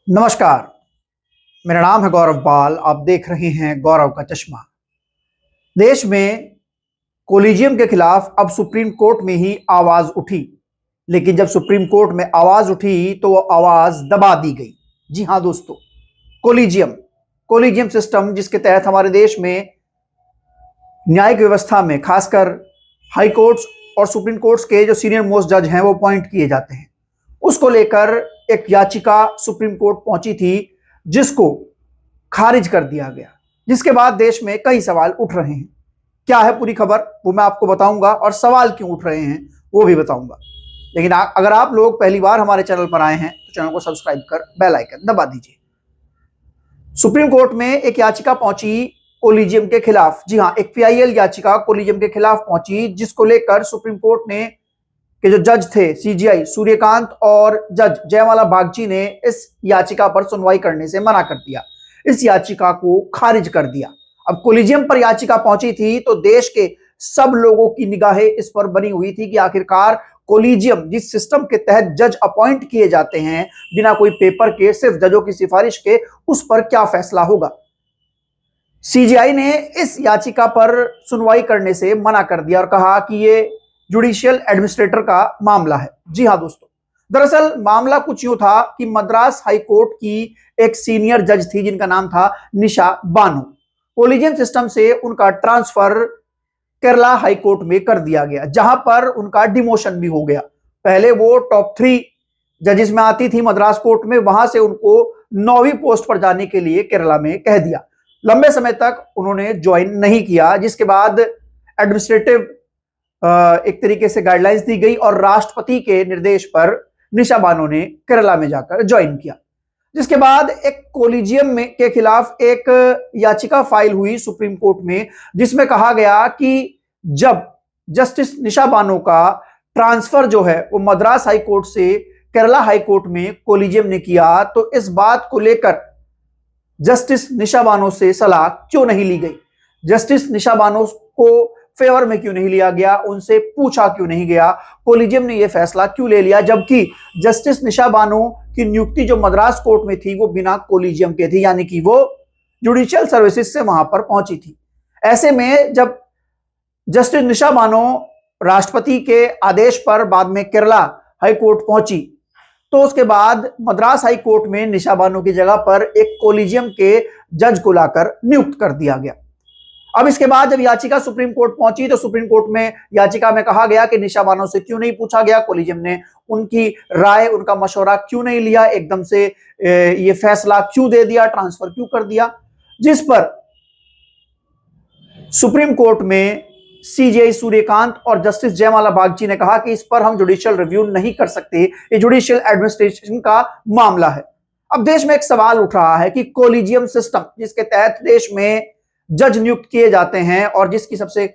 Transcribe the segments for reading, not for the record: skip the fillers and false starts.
नमस्कार। मेरा नाम है गौरव पाल। आप देख रहे हैं गौरव का चश्मा। देश में कोलिजियम के खिलाफ अब सुप्रीम कोर्ट में ही आवाज उठी, लेकिन जब सुप्रीम कोर्ट में आवाज उठी तो वो आवाज दबा दी गई। जी हां दोस्तों, कोलिजियम कोलिजियम सिस्टम, जिसके तहत हमारे देश में न्यायिक व्यवस्था में खासकर हाई कोर्ट्स और सुप्रीम कोर्ट्स के जो सीनियर मोस्ट जज हैं वो अपॉइंट किए जाते हैं, उसको लेकर एक याचिका सुप्रीम कोर्ट पहुंची थी, जिसको खारिज कर दिया गया। जिसके बाद देश में कई सवाल उठ रहे हैं। क्या है पूरी खबर वो मैं आपको बताऊंगा, और सवाल क्यों उठ रहे हैं वो भी बताऊंगा। लेकिन अगर आप लोग पहली बार हमारे चैनल पर आए हैं तो चैनल को सब्सक्राइब कर बेल आइकन दबा दीजिए। सुप्रीम कोर्ट में एक याचिका पहुंची कोलिजियम के खिलाफ। जी हां, एक पीआईएल याचिका कोलिजियम के खिलाफ पहुंची, जिसको लेकर सुप्रीम कोर्ट ने के जो जज थे सीजीआई सूर्यकांत और जज जयमाला बागची ने इस याचिका पर सुनवाई करने से मना कर दिया। इस याचिका को खारिज कर दिया। अब कोलिजियम पर याचिका पहुंची थी तो देश के सब लोगों की निगाहें इस पर बनी हुई थी कि आखिरकार कोलिजियम, जिस सिस्टम के तहत जज अपॉइंट किए जाते हैं बिना कोई पेपर के, सिर्फ जजों की सिफारिश के, उस पर क्या फैसला होगा। सीजीआई ने इस याचिका पर सुनवाई करने से मना कर दिया और कहा कि ये जुडिशियल एडमिनिस्ट्रेटर का मामला है। जी हां दोस्तों, दरअसल मामला कुछ यूं था कि मद्रास हाई कोर्ट की एक सीनियर जज थी जिनका नाम था निशा बानो। कोलिजियम सिस्टम से उनका ट्रांसफर केरला हाई कोर्ट में कर दिया गया, जहां पर उनका डिमोशन भी हो गया। पहले वो टॉप 3 जजेस में आती थी मद्रास कोर्ट में, वहां से उनको 9वीं पोस्ट पर जाने के लिए केरला में कह दिया। लंबे समय तक उन्होंने ज्वाइन नहीं किया, जिसके बाद एडमिनिस्ट्रेटिव एक तरीके से गाइडलाइंस दी गई और राष्ट्रपति के निर्देश पर निशा बानो ने केरला में जाकर ज्वाइन किया। जिसके बाद एक कोलिजियम में के खिलाफ एक याचिका फाइल हुई सुप्रीम कोर्ट में, जिसमें कहा गया कि जब जस्टिस निशा बानो का ट्रांसफर जो है वो मद्रास हाई कोर्ट से केरला हाई कोर्ट में कोलिजियम ने किया, तो इस बात को लेकर जस्टिस निशा बानो से सलाह क्यों नहीं ली गई, जस्टिस निशा बानो को फेवर में क्यों नहीं लिया गया, उनसे पूछा क्यों नहीं गया, कोलिजियम ने यह फैसला क्यों ले लिया, जबकि जस्टिस निशा बानो की नियुक्ति जो मद्रास कोर्ट में थी वो बिना कोलिजियम के थी, यानी कि वो जुडिशियल सर्विसेज से वहां पर पहुंची थी। ऐसे में जब जस्टिस निशा बानो राष्ट्रपति के आदेश पर बाद में केरला हाई कोर्ट पहुंची, तो उसके बाद मद्रास हाई कोर्ट में निशा बानो की जगह पर एक कोलिजियम के जज को लाकर नियुक्त कर दिया गया। अब इसके बाद जब याचिका सुप्रीम कोर्ट पहुंची तो सुप्रीम कोर्ट में याचिका में कहा गया कि निशा बानो से क्यों नहीं पूछा गया, कोलिजियम ने उनकी राय, उनका मशवरा क्यों नहीं लिया, एकदम से ये फैसला क्यों दे दिया, ट्रांसफर क्यों कर दिया। जिस पर सुप्रीम कोर्ट में सीजीआई सूर्यकांत और जस्टिस जयमाला बागची ने कहा कि इस पर हम जुडिशियल रिव्यू नहीं कर सकते, ये जुडिशियल एडमिनिस्ट्रेशन का मामला है। अब देश में एक सवाल उठ रहा है कि कोलिजियम सिस्टम, जिसके तहत देश में जज नियुक्त किए जाते हैं और जिसकी सबसे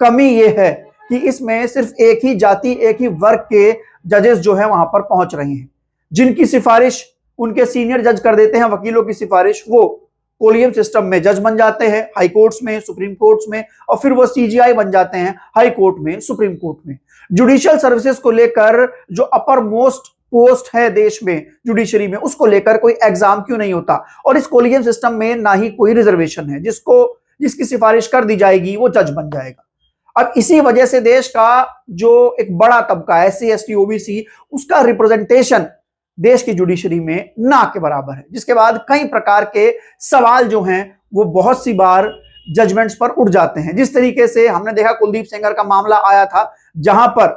कमी यह है कि इसमें सिर्फ एक ही जाति, एक ही वर्ग के जजेस जो है वहां पर पहुंच रहे हैं, जिनकी सिफारिश उनके सीनियर जज कर देते हैं, वकीलों की सिफारिश, वो कोलिजियम सिस्टम में जज बन जाते हैं हाई कोर्ट्स में, सुप्रीम कोर्ट्स में, और फिर वो सीजीआई बन जाते हैं हाई कोर्ट में, सुप्रीम कोर्ट में। जुडिशियल सर्विसेज को लेकर जो अपर मोस्ट पोस्ट है देश में जुडिशरी में, उसको लेकर कोई एग्जाम क्यों नहीं होता, और इस कोलिजियम सिस्टम में ना ही कोई रिजर्वेशन है, जिसकी सिफारिश कर दी जाएगी वो जज बन जाएगा। अब इसी वजह से देश का जो एक बड़ा तबका है SC ST OBC, उसका रिप्रेजेंटेशन देश की जुडिशरी में ना के बराबर है, जिसके बाद कई प्रकार के सवाल जो हैं वो बहुत सी बार जजमेंट्स पर उठ जाते हैं। जिस तरीके से हमने देखा कुलदीप सेंगर का मामला आया था, जहां पर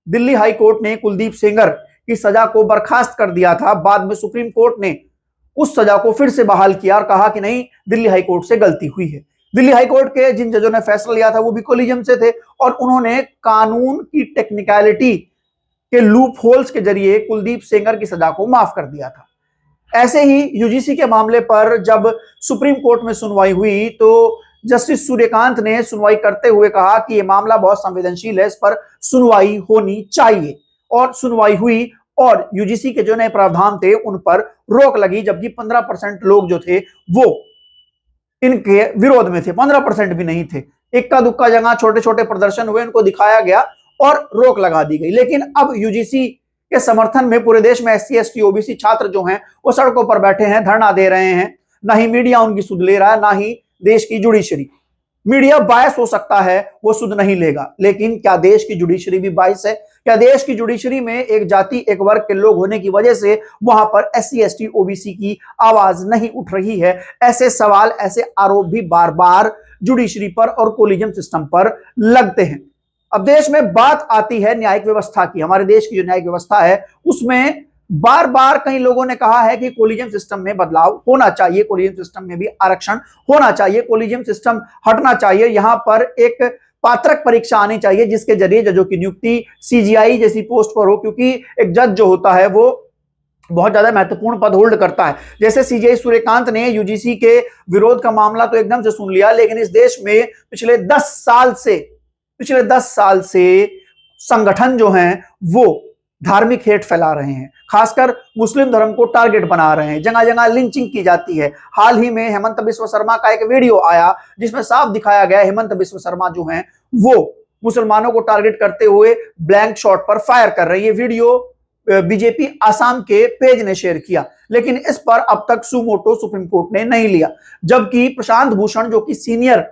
दिल्ली हाई कोर्ट ने कुलदीप सेंगर की सजा को बर्खास्त कर दिया था, बाद में सुप्रीम कोर्ट ने उस सजा को फिर से बहाल किया और कहा कि नहीं, दिल्ली हाई कोर्ट से गलती हुई है। दिल्ली हाई कोर्ट के जिन जजों ने फैसला लिया था वो भी कोलिजियम से थे, और उन्होंने कानून की टेक्निकलिटी के लूप होल्स के जरिए कुलदीप सेंगर की सजा को माफ कर दिया था। ऐसे ही यूजीसी के मामले पर जब सुप्रीम कोर्ट में सुनवाई हुई तो जस्टिस सूर्यकांत ने सुनवाई करते हुए कहा कि यह मामला बहुत संवेदनशील है, इस पर सुनवाई होनी चाहिए, और सुनवाई हुई और यूजीसी के जो नए प्रावधान थे उन पर रोक लगी, जबकि 15% लोग जो थे वो इनके विरोध में थे, 15% भी नहीं थे। इक्का दुक्का जगह छोटे छोटे प्रदर्शन हुए, उनको दिखाया गया और रोक लगा दी गई। लेकिन अब यूजीसी के समर्थन में पूरे देश में एससी एसटी ओबीसी छात्र जो हैं वो सड़कों पर बैठे हैं, धरना दे रहे हैं। ना ही मीडिया उनकी सुध ले रहा है, ना ही देश की जुडिशरी। मीडिया बायस हो सकता है, वो सुध नहीं लेगा, लेकिन क्या देश की जुडिशरी भी बायस है? क्या देश की जुडिशरी में एक जाति एक वर्ग के लोग होने की वजह से वहां पर एससी एसटी ओबीसी की आवाज नहीं उठ रही है? ऐसे सवाल, ऐसे आरोप भी बार बार जुडिशरी पर और कोलिजियम सिस्टम पर लगते हैं। अब देश में बात आती है न्यायिक व्यवस्था की। हमारे देश की जो न्यायिक व्यवस्था है उसमें बार बार कई लोगों ने कहा है कि कोलिजियम सिस्टम में बदलाव होना चाहिए, कोलिजियम सिस्टम में भी आरक्षण होना चाहिए, कोलिजियम सिस्टम हटना चाहिए, यहां पर एक पात्रक परीक्षा आनी चाहिए जिसके जरिए जजों की नियुक्ति सीजीआई जैसी पोस्ट पर हो, क्योंकि एक जज जो होता है वो बहुत ज्यादा महत्वपूर्ण पद होल्ड करता है। जैसे सीजीआई सूर्यकांत ने यूजीसी के विरोध का मामला तो एकदम से सुन लिया, लेकिन इस देश में पिछले 10 साल से संगठन जो हैं वो धार्मिक हेट फैला रहे हैं, खासकर मुस्लिम धर्म को टारगेट बना रहे हैं, जगह जगह लिंचिंग की जाती है। हाल ही में हेमंत बिस्व शर्मा का एक वीडियो आया जिसमें साफ दिखाया गया हेमंत बिस्व शर्मा जो हैं वो मुसलमानों को टारगेट करते हुए ब्लैंक शॉट पर फायर कर रहे हैं। ये वीडियो बीजेपी आसाम के पेज ने शेयर किया, लेकिन इस पर अब तक सुमोटो सुप्रीम कोर्ट ने नहीं लिया, जबकि प्रशांत भूषण जो कि सीनियर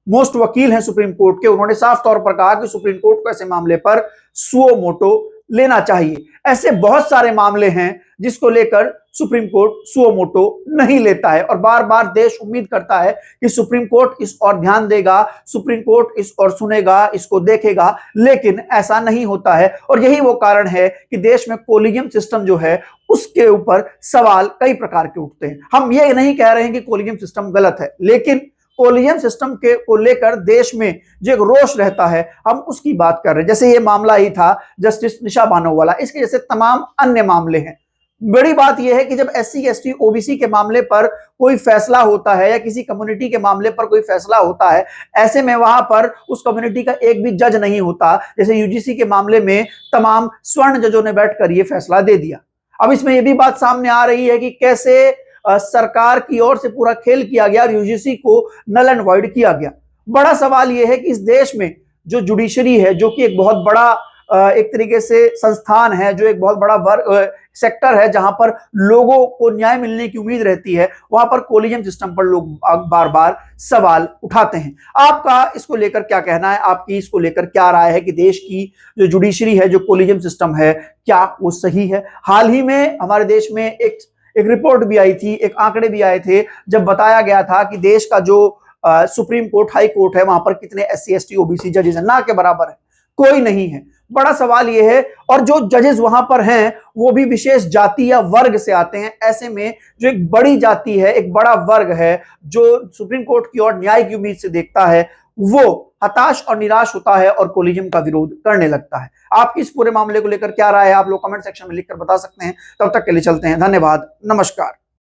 मोस्ट वकील हैं सुप्रीम कोर्ट के, उन्होंने साफ तौर पर कहा कि सुप्रीम कोर्ट को ऐसे मामले पर सुओ मोटो लेना चाहिए। ऐसे बहुत सारे मामले हैं जिसको लेकर सुप्रीम कोर्ट सुओ मोटो नहीं लेता है और बार बार देश उम्मीद करता है कि सुप्रीम कोर्ट इस और ध्यान देगा, सुप्रीम कोर्ट इस और सुनेगा, इसको देखेगा, लेकिन ऐसा नहीं होता है। और यही वो कारण है कि देश में कोलिजियम सिस्टम जो है उसके ऊपर सवाल कई प्रकार के उठते हैं। हम ये नहीं कह रहे हैं कि कोलिजियम सिस्टम गलत है, लेकिन कोलिजियम सिस्टम के को लेकर देश में जो एक रोष रहता है हम उसकी बात कर रहे हैं। जैसे ये मामला ही था जस्टिस निशा बानो वाला, इसके जैसे तमाम अन्य मामले हैं। बड़ी बात यह है कि जब एससी एसटी ओबीसी के मामले पर कोई फैसला होता है या किसी कम्युनिटी के मामले पर कोई फैसला होता है, ऐसे में वहां पर उस कम्युनिटी का एक भी जज नहीं होता। जैसे यूजीसी के मामले में तमाम स्वर्ण जजों ने बैठकर यह फैसला दे दिया। अब इसमें यह भी बात सामने आ रही है कि कैसे सरकार की ओर से पूरा खेल किया गया और यूजीसी को नल एंड वॉइड किया गया। बड़ा सवाल यह है कि इस देश में जो जुडिशरी है, जो कि एक बहुत बड़ा एक तरीके से संस्थान है, जो एक बहुत बड़ा सेक्टर है जहां पर लोगों को न्याय मिलने की उम्मीद रहती है, वहां पर कोलिजियम सिस्टम पर लोग बार बार सवाल उठाते हैं। आपका इसको लेकर क्या कहना है? आपकी इसको लेकर क्या राय है कि देश की जो जुडिशरी है, जो कोलिजियम सिस्टम है, क्या वो सही है? हाल ही में हमारे देश में एक रिपोर्ट भी आई थी, एक आंकड़े भी आए थे, जब बताया गया था कि देश का जो सुप्रीम कोर्ट, हाई कोर्ट है, वहां पर कितने एससी एसटी ओबीसी जजेस हैं? ना के बराबर है, कोई नहीं है। बड़ा सवाल यह है, और जो जजेस वहां पर हैं वो भी विशेष जाति या वर्ग से आते हैं। ऐसे में जो एक बड़ी जाति है, एक बड़ा वर्ग है, जो सुप्रीम कोर्ट की ओर न्याय की उम्मीद से देखता है, वो हताश और निराश होता है और कोलिजियम का विरोध करने लगता है। आपकी इस पूरे मामले को लेकर क्या राय है? आप लोग कमेंट सेक्शन में लिखकर बता सकते हैं। तब तक के लिए चलते हैं, धन्यवाद, नमस्कार।